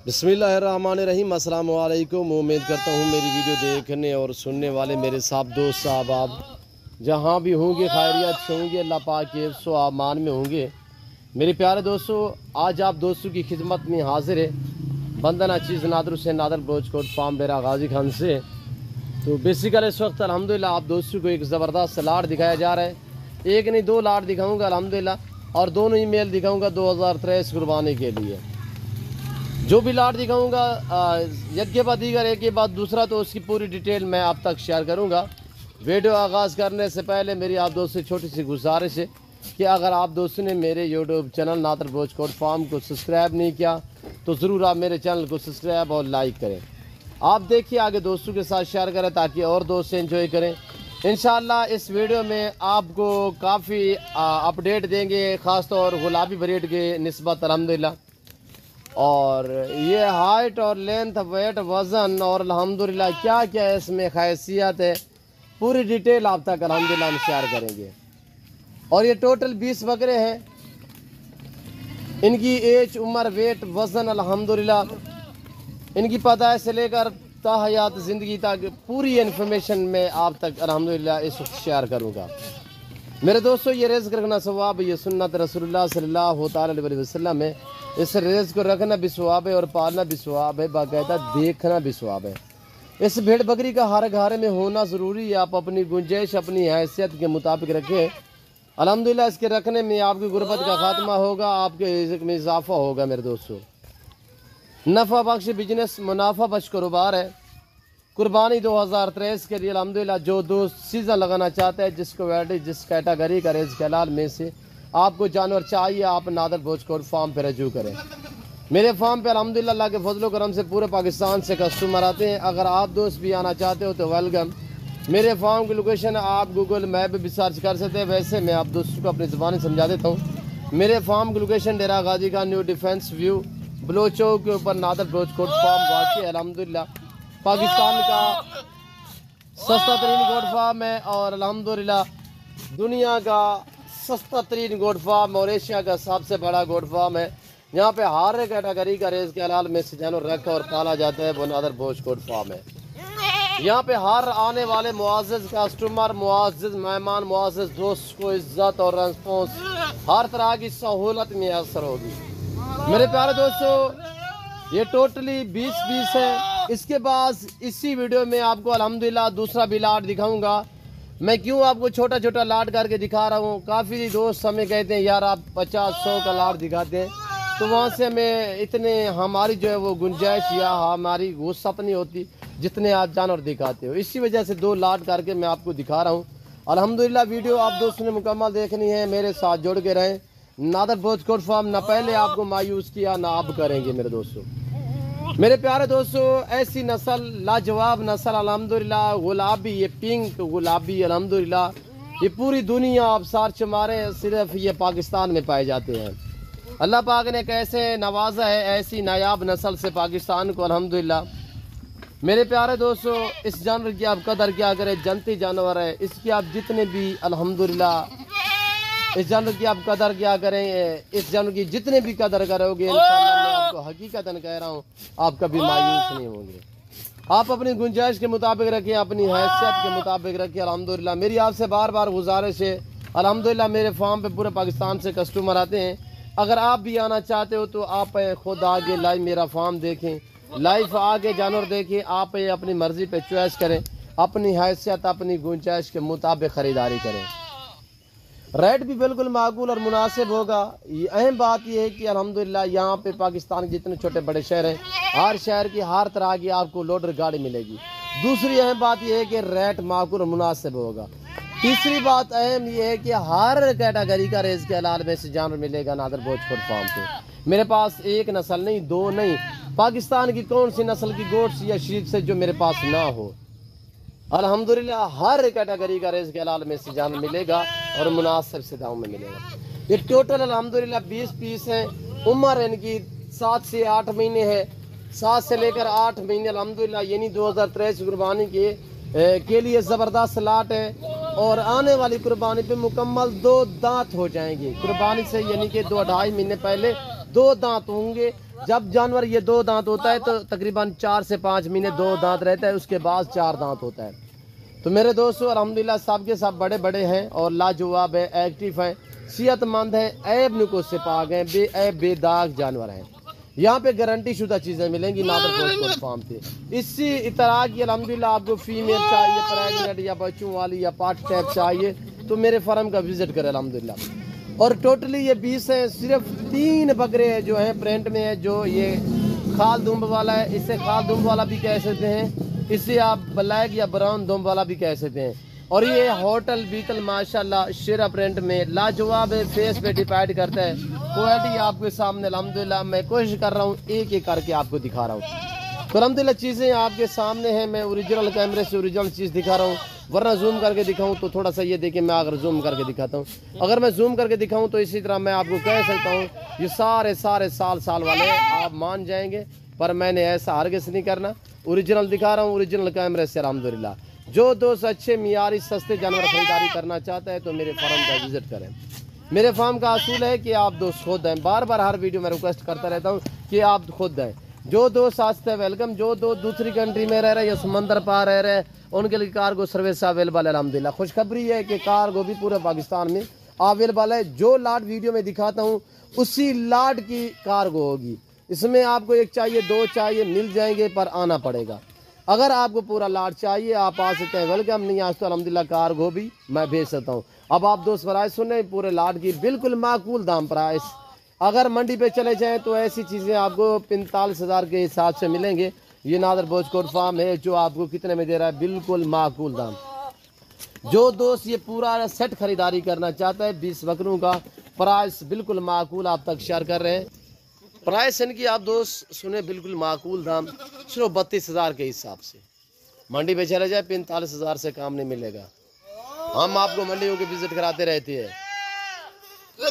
बिस्मिल्लाहिर्रहमानिर्रहीम। अस्सलाम वालेकुम। उम्मीद करता हूँ मेरी वीडियो देखने और सुनने वाले मेरे साहब दोस्त साहब आप जहाँ भी होंगे खैरियत से होंगे, अल्लाह पाक के सो आमान में होंगे। मेरे प्यारे दोस्तों, आज आप दोस्तों की खिदमत में हाजिर है बंदना चीज़ नादर से नादर ब्रोचकोट फार्म डेरा गाजी खान से। तो बेसिकली इस वक्त अल्हम्दुलिल्लाह आप दोस्तों को एक ज़बरदस्त लाट दिखाया जा रहा है। एक नहीं दो लाट दिखाऊँगा अल्हम्दुलिल्लाह, और दोनों ही मेल दिखाऊँगा 2023 कुर्बानी के लिए। जो भी लाट दिखाऊंगा एक के बाद दीगर एक के बाद दूसरा, तो उसकी पूरी डिटेल मैं आप तक शेयर करूंगा। वीडियो आगाज़ करने से पहले मेरी आप दोस्तों से छोटी सी गुजारिश है कि अगर आप दोस्तों ने मेरे यूट्यूब चैनल नादर ब्रोचकोट फार्म को सब्सक्राइब नहीं किया तो ज़रूर आप मेरे चैनल को सब्सक्राइब और लाइक करें। आप देखिए आगे दोस्तों के साथ शेयर करें ताकि और दोस्त एंजॉय करें। इंशाल्लाह इस वीडियो में आपको काफ़ी अपडेट देंगे, ख़ासतौर गुलाबी ब्रीड के निस्बत अल्हम्दुलिल्लाह। और ये हाइट और लेंथ, वेट, वज़न और अल्हम्दुलिल्लाह क्या क्या इसमें खासियत है, पूरी डिटेल आप तक अल्हम्दुलिल्लाह हम शेयर करेंगे। और ये टोटल 20 बकरे हैं। इनकी एज, उम्र, वेट, वज़न अल्हम्दुलिल्लाह, इनकी पैदाइश से लेकर ताहयात ज़िंदगी तक पूरी इन्फॉर्मेशन मैं आप तक अल्हम्दुलिल्लाह इस वक्त शेयर करूँगा। मेरे दोस्तों, ये रिज़्क़ रखना सवाब, ये सुन्नत रसूलुल्लाह सल्लल्लाहु अलैहि वसल्लम है। इस रिज़्क़ को रखना भी सवाब है और पालना भी सवाब है, बाकायदा देखना भी सवाब है। इस भेड़ बकरी का हर घर में होना ज़रूरी है। आप अपनी गुंजाइश अपनी हैसियत के मुताबिक रखें। अल्हम्दुलिल्लाह इसके रखने में आपकी गुर्बत का खात्मा होगा, आपके रिज़्क़ में इजाफा होगा। मेरे दोस्तों, नफ़ा बख्श बिजनेस, मुनाफा बख्श कारोबार है। कुर्बानी 2023 के लिए अल्हम्दुलिल्लाह जो दोस्त सीज़न लगाना चाहते हैं, जिसको वैरायटी जिस कैटेगरी का रिज़्क़ हलाल में से आपको जानवर चाहिए, आप नादर ब्रोचकोट फार्म पे रजू करें। मेरे फार्म पे अल्हम्दुलिल्लाह अल्लाह के फजल करम से पूरे पाकिस्तान से कस्टमर आते हैं। अगर आप दोस्त भी आना चाहते हो तो वेलकम। मेरे फार्म की लोकेशन आप गूगल मैप भी सर्च कर सकते हैं। वैसे मैं आप दोस्तों को अपनी ज़बान समझा देता हूँ। मेरे फार्म की लोकेशन डेरा गाजी का न्यू डिफेंस व्यू बलोचौक के ऊपर नादर ब्रोचकोट फार्म वाक़ई है। अल्हम्दुलिल्लाह पाकिस्तान का सस्ता तरीन गोट फार्म है और अल्हम्दुलिल्लाह दुनिया का सस्ता तरीन गोट फार्म और एशिया का सबसे बड़ा गोट फार्म है। यहाँ पे हर कैटेगरी का रिज़्क़ हलाल में से जानवर रखा और पाला जाता है, वो नादर ब्रोचकोट फार्म है। यहाँ पे हर आने वाले मुआज़्ज़िज़ कस्टमर, मुआज़्ज़िज़ मेहमान, मुआज़्ज़िज़ दोस्त को इज्जत और रिस्पॉन्स हर तरह की सहूलत मैसर होगी। मेरे प्यारे दोस्तों, ये टोटली 20 पीस है। इसके बाद इसी वीडियो में आपको अल्हम्दुलिल्लाह दूसरा भी लाट दिखाऊंगा। मैं क्यों आपको छोटा छोटा लाट करके दिखा रहा हूँ, काफ़ी दोस्त हमें कहते हैं यार आप 50-100 का लाट दिखाते हैं, तो वहाँ से हमें इतने हमारी जो है वो गुंजाइश या हमारी वसअत नहीं होती जितने आप जानवर दिखाते हो। इसी वजह से 2 लाट करके मैं आपको दिखा रहा हूँ। अल्हम्दुलिल्लाह वीडियो आप दोस्तों ने मुकम्मल देखनी है, मेरे साथ जुड़ के रहें। नादर ब्रोचकोट फार्म ना पहले आपको मायूस किया ना आप करेंगे। मेरे दोस्तों, मेरे प्यारे दोस्तों, ऐसी नस्ल, लाजवाब नस्ल अल्हम्दुलिल्लाह, गुलाबी, ये पिंक गुलाबी अल्हम्दुलिल्लाह, ये पूरी दुनिया आप सर्च मारे सिर्फ ये पाकिस्तान में पाए जाते हैं। अल्लाह पाक ने कैसे नवाजा है ऐसी नायाब नस्ल से पाकिस्तान को अल्हम्दुलिल्लाह। मेरे प्यारे दोस्तों, इस जानवर की आप कदर क्या करें, जनती जानवर है, इसकी आप जितने भी अल्हम्दुलिल्लाह इस जानवर की आप कदर क्या करें, इस जानवर की जितने भी कदर करोगे इंशाअल्लाह मैं आपको हकीकतन कह रहा हूँ आप कभी मायूस नहीं होंगे। आप अपनी गुंजाइश के मुताबिक रखें, अपनी हैसियत के मुताबिक रखें। अल्हम्दुलिल्लाह मेरी आपसे बार बार गुजारिश है। अल्हम्दुलिल्लाह मेरे फार्म पे पूरे पाकिस्तान से कस्टमर आते हैं। अगर आप भी आना चाहते हो तो आप खुद आगे लाइव मेरा फार्म देखें, लाइव आगे जानवर देखें, आप अपनी मर्जी पे चॉइस करें, अपनी हैसियत अपनी गुंजाइश के मुताबिक ख़रीदारी करें। रेट भी बिल्कुल माकूल और मुनासिब होगा। अहम बात यह है कि अल्हम्दुलिल्लाह यहाँ पे पाकिस्तान के जितने छोटे बड़े शहर हैं, हर शहर की हर तरह की आपको लोडर गाड़ी मिलेगी। दूसरी अहम बात यह है कि रेट माकूल और मुनासिब होगा। तीसरी बात अहम यह है कि हर कैटेगरी का रिज़्क़ हलाल में से जानवर मिलेगा नादर ब्रोचकोट फार्म पे। मेरे पास एक नस्ल नहीं, 2 नहीं, पाकिस्तान की कौन सी नस्ल की गोट्स या शीप से जो मेरे पास ना हो। अल्हम्दुलिल्लाह हर कैटेगरी का रिज़्क़ हलाल में से जानवर मिलेगा और मुनासिब से दाम में मिलेगा। ये टोटल अल्हम्दुलिल्लाह 20 पीस हैं। उम्र इनकी 7 से 8 महीने है, 7 से लेकर 8 महीने अल्हम्दुलिल्लाह, यानी 2023 कुर्बानी के लिए ज़बरदस्त लाट है। और आने वाली कुर्बानी पे मुकम्मल 2 दांत हो जाएंगे कुर्बानी से, यानी कि 2-2.5 महीने पहले 2 दांत होंगे। जब जानवर ये 2 दांत होता है तो तकरीबन 4 से 5 महीने 2 दांत रहता है, उसके बाद 4 दांत होता है। तो मेरे दोस्तों अल्हम्दुलिल्लाह सब के सब बड़े बड़े हैं और लाजवाब है, एक्टिव हैं, सेहतमंद है, ऐब नुको से पाक हैं, बेऐब बेदाग जानवर हैं। यहाँ पे गारंटी शुदा चीज़ें मिलेंगी नादर फार्म पे। इसी तरह की अल्हम्दुलिल्लाह आपको फीमेल चाहिए, प्रेगनेंट या बच्चों वाली या पार्ट टाइप चाहिए तो मेरे फार्म का विजिट करें अल्हम्दुलिल्लाह। और टोटली ये 20 हैं, सिर्फ 3 बकरे जो हैं प्रिंट में है, जो ये खाल दुम्ब वाला है, इसे खाल दुम्ब वाला भी कह सकते हैं, इसे आप ब्लैक या ब्राउन दुम्ब वाला भी कह सकते हैं। और ये होटल बीटल माशाल्लाह शेरा प्रिंट में लाजवाब है, फेस पे डिपेंड करता है। क्वालिटी आपके सामने अल्हम्दुलिल्लाह मैं कोशिश कर रहा हूँ एक एक करके आपको दिखा रहा हूँ। तो अल्हम्दुलिल्लाह चीज़ें आपके सामने हैं, मैं ओरिजिनल कैमरे से ओरिजिनल चीज़ दिखा रहा हूँ, वरना जूम करके दिखाऊं तो थोड़ा सा ये देखिए, मैं अगर जूम करके दिखाता हूँ, अगर मैं जूम करके दिखाऊं तो इसी तरह मैं आपको कह सकता हूँ ये सारे साल वाले आप मान जाएंगे, पर मैंने ऐसा हरगिज़ नहीं करना। ओरिजिनल दिखा रहा हूँ ओरिजिनल कैमरे से अल्हम्दुलिल्लाह। जो दोस्त अच्छे मियारी सस्ते जानवर खरीदारी करना चाहता है तो मेरे फार्म का विजिट करें। मेरे फार्म का असूल है कि आप दोस्त खुद हैं, बार बार हर वीडियो में रिक्वेस्ट करता रहता हूँ कि आप खुद हैं। जो दोस्त आस्ते वेलकम, जो दोस्त दूसरी कंट्री में रह रहे हैं या समंदर पार रह रहे हैं उनके लिए कार्गो सर्विस अवेलेबल है अल्हम्दुलिल्लाह। खुशखबरी है कि कार्गो भी पूरे पाकिस्तान में अवेलेबल है। जो लाट वीडियो में दिखाता हूँ उसी लाट की कार्गो होगी। इसमें आपको एक चाहिए 2 चाहिए मिल जाएंगे, पर आना पड़ेगा। अगर आपको पूरा लाट चाहिए आप आ सकते हैं, वेलकम। नहीं आज तो अल्हम्दुलिल्लाह कार्गो भी मैं भेज सकता हूँ। अब आप दोस्त प्राइस सुने पूरे लाट की, बिल्कुल माकूल दाम प्राइस। अगर मंडी पे चले जाएं तो ऐसी चीज़ें आपको 45,000 के हिसाब से मिलेंगे। ये नादर बोझकोट फार्म है जो आपको कितने में दे रहा है, बिल्कुल माकूल दाम। जो दोस्त ये पूरा सेट खरीदारी करना चाहता है 20 बकरों का, प्राइस बिल्कुल माकूल आप तक शेयर कर रहे हैं। प्राइस इनकी आप दोस्त सुने बिल्कुल माकूल दाम, सिर्फ 32,000 के हिसाब से। मंडी पे चले जाए 45,000 से काम नहीं मिलेगा। हम आपको मंडियों के विजिट कराते रहते हैं।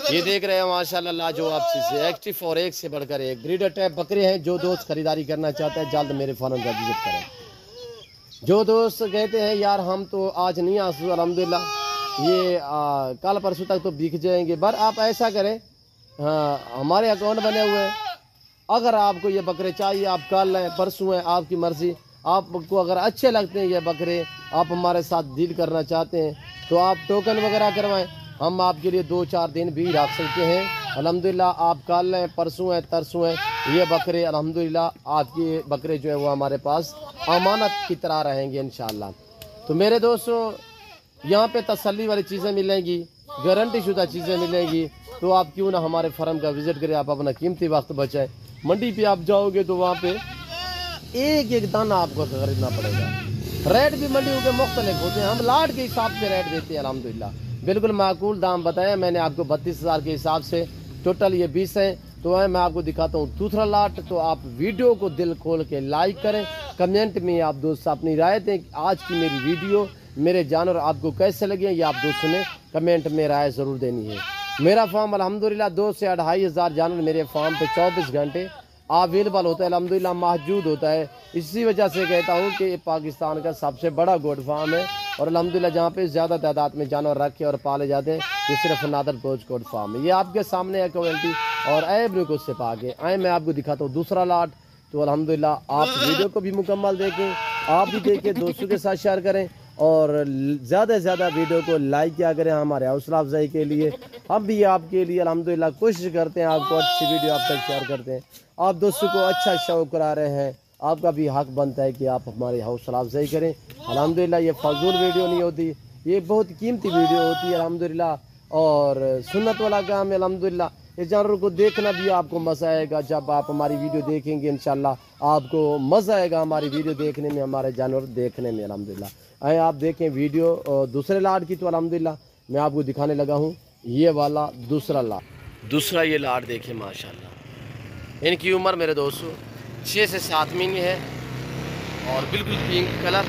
ये देख रहे हैं माशाल्लाह लाजवाब चीज़ है, एक्टिव और एक से बढ़कर एक ब्रीडर टाइप बकरे हैं। जो दोस्त खरीदारी करना चाहते हैं जल्द मेरे फार्म का विजिट करें। जो दोस्त कहते हैं यार हम तो आज नहीं आ सकते, अल्हम्दुलिल्लाह ये कल परसों तक तो बिक जाएंगे, पर आप ऐसा करें, हाँ हमारे अकाउंट बने हुए हैं, अगर आपको ये बकरे चाहिए आप कल हैं परसों हैं आपकी मर्जी। आपको अगर अच्छे लगते हैं ये बकरे, आप हमारे साथ डील करना चाहते हैं तो आप टोकन वगैरह करवाएं, हम आपके लिए 2-4 दिन भी रख सकते हैं अल्हम्दुलिल्लाह। आप कल हैं परसों हैं तरसों हैं ये बकरे अल्हम्दुलिल्लाह आपके बकरे जो है वो हमारे पास अमानत की तरह रहेंगे इंशाअल्लाह। तो मेरे दोस्तों यहाँ पे तसल्ली वाली चीज़ें मिलेंगी, गारंटी शुदा चीज़ें मिलेंगी, तो आप क्यों ना हमारे फार्म का विजिट करें, आप अपना कीमती वक्त बचाएं। मंडी पे आप जाओगे तो वहाँ पे एक एक दाना आपको खरीदना पड़ेगा। रेट भी मंडियों के मुख्तलिफ होते हैं, हम लाट के हिसाब से रेट देते हैं अल्हम्दुलिल्लाह। बिल्कुल माकूल दाम बताया मैंने आपको 32,000 के हिसाब से। टोटल ये 20 हैं। तो मैं आपको दिखाता हूँ दूसरा लाट। तो आप वीडियो को दिल खोल के लाइक करें, कमेंट में आप दोस्त अपनी राय दें। आज की मेरी वीडियो मेरे जानवर आपको कैसे लगे ये आप दोस्तों ने कमेंट में राय ज़रूर देनी है। मेरा फार्म अल्हम्दुलिल्लाह 2 से 2,500 जानवर मेरे फार्म पे 24 घंटे अवेलेबल होता है अल्हम्दुलिल्लाह, मौजूद होता है। इसी वजह से कहता हूँ कि पाकिस्तान का सबसे बड़ा गोट फार्म है और अल्हम्दुलिल्लाह जहाँ पे ज़्यादा तादाद में जानवर रखे और पाले जाते हैं ये सिर्फ नादर बोझकोट फार्म है। ये आपके सामने है क्वालिटी और ऐब को से पाके आए। मैं आपको दिखाता हूँ दूसरा लाट। तो अल्हम्दुलिल्लाह आप वीडियो को भी मुकम्मल देखें, आप भी देखें, दोस्तों के साथ शेयर करें और ज़्यादा से ज़्यादा वीडियो को लाइक किया करें हमारे हौसला अफजाई के लिए। हम भी आपके लिए अल्हम्दुलिल्लाह कोशिश करते हैं, आपको अच्छी वीडियो आप तक शेयर करते हैं। आप दोस्तों को अच्छा शौक करा रहे हैं, आपका भी हक बनता है कि आप हमारी हौसला अफजाई करें। अल्हम्दुलिल्लाह ये फजूल वीडियो नहीं होती, ये बहुत कीमती वीडियो होती है अल्हम्दुलिल्लाह और सुन्नत वाला काम है अल्हम्दुलिल्लाह। इस जानवर को देखना भी आपको मज़ा आएगा जब आप हमारी वीडियो देखेंगे, इंशाल्लाह आपको मज़ा आएगा हमारी वीडियो देखने में, हमारे जानवर देखने में अल्हम्दुलिल्लाह। आए आप देखें वीडियो दूसरे लाट की। तो अल्हम्दुलिल्लाह मैं आपको दिखाने लगा हूँ ये वाला दूसरा लाट। दूसरा ये लाट देखें माशाल्लाह, इनकी उम्र मेरे दोस्तों 6 से 7 महीने है और बिल्कुल पिंक कलर।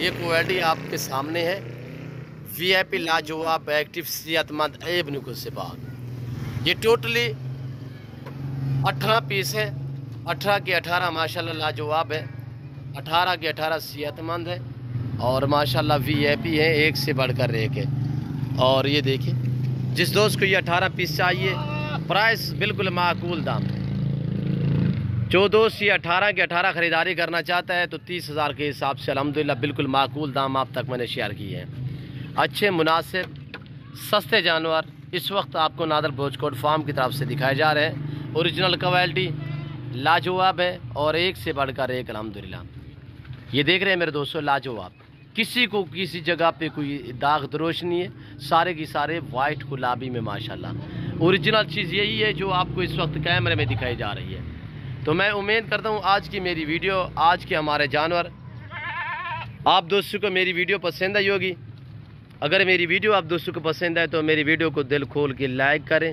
ये क्वालिटी आपके सामने है, VIP लाजवाब एक्टिव सेहतमंद ऐब नुको से बाग। ये टोटली 18 पीस है, 18 के 18 माशाल्लाह लाजवाब है, 18 के 18 सेहतमंद है और माशाल्लाह VIP है, एक से बढ़कर एक है। और ये देखिए जिस दोस्त को ये 18 पीस चाहिए प्राइस बिल्कुल माकूल दाम। जो दोस्त ये 18 के 18 ख़रीदारी करना चाहता है तो 30,000 के हिसाब से अल्हम्दुलिल्लाह बिल्कुल माकूल दाम आप तक मैंने शेयर किए हैं। अच्छे मुनासिब सस्ते जानवर इस वक्त आपको नादर भोजकोट फार्म की तरफ से दिखाए जा रहे हैं। ओरिजिनल क्वालिटी लाजवाब है और एक से बढ़कर एक अल्हम्दुलिल्लाह। ये देख रहे हैं मेरे दोस्तों, लाजवाब, किसी को किसी जगह पे कोई दाग दरोश नहीं है, सारे की सारे वाइट गुलाबी में माशाल्लाह। ओरिजिनल चीज़ यही है जो आपको इस वक्त कैमरे में दिखाई जा रही है। तो मैं उम्मीद करता हूँ आज की मेरी वीडियो, आज के हमारे जानवर आप दोस्तों को मेरी वीडियो पसंद आई होगी। अगर मेरी वीडियो आप दोस्तों को पसंद आए तो मेरी वीडियो को दिल खोल के लाइक करें।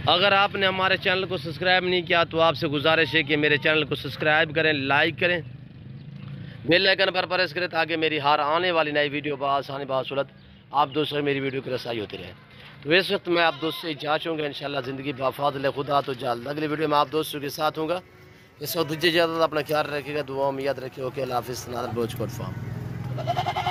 अगर आपने हमारे चैनल को सब्सक्राइब नहीं किया तो आपसे गुजारिश है कि मेरे चैनल को सब्सक्राइब करें, लाइक करें, बेल आइकन पर प्रेस करें ताकि मेरी हर आने वाली नई वीडियो बआसानी बासूरत आप दोस्तों मेरी वीडियो की रसाई होती रहे। तो इस वक्त मैं आप दोस्तों से इजाज़त हूँगा, इंशाल्लाह ज़िंदगी बाफ़ाज़िल खुदा तो जल्द अगली वीडियो में आप दोस्तों के साथ हूँगा। इस वक्त दीजिए इजाज़त, अपना ख्याल रखिएगा, दुआ में याद रखिए। ओके, अल्लाह हाफ़िज़। नादर भोजकोट फार्म।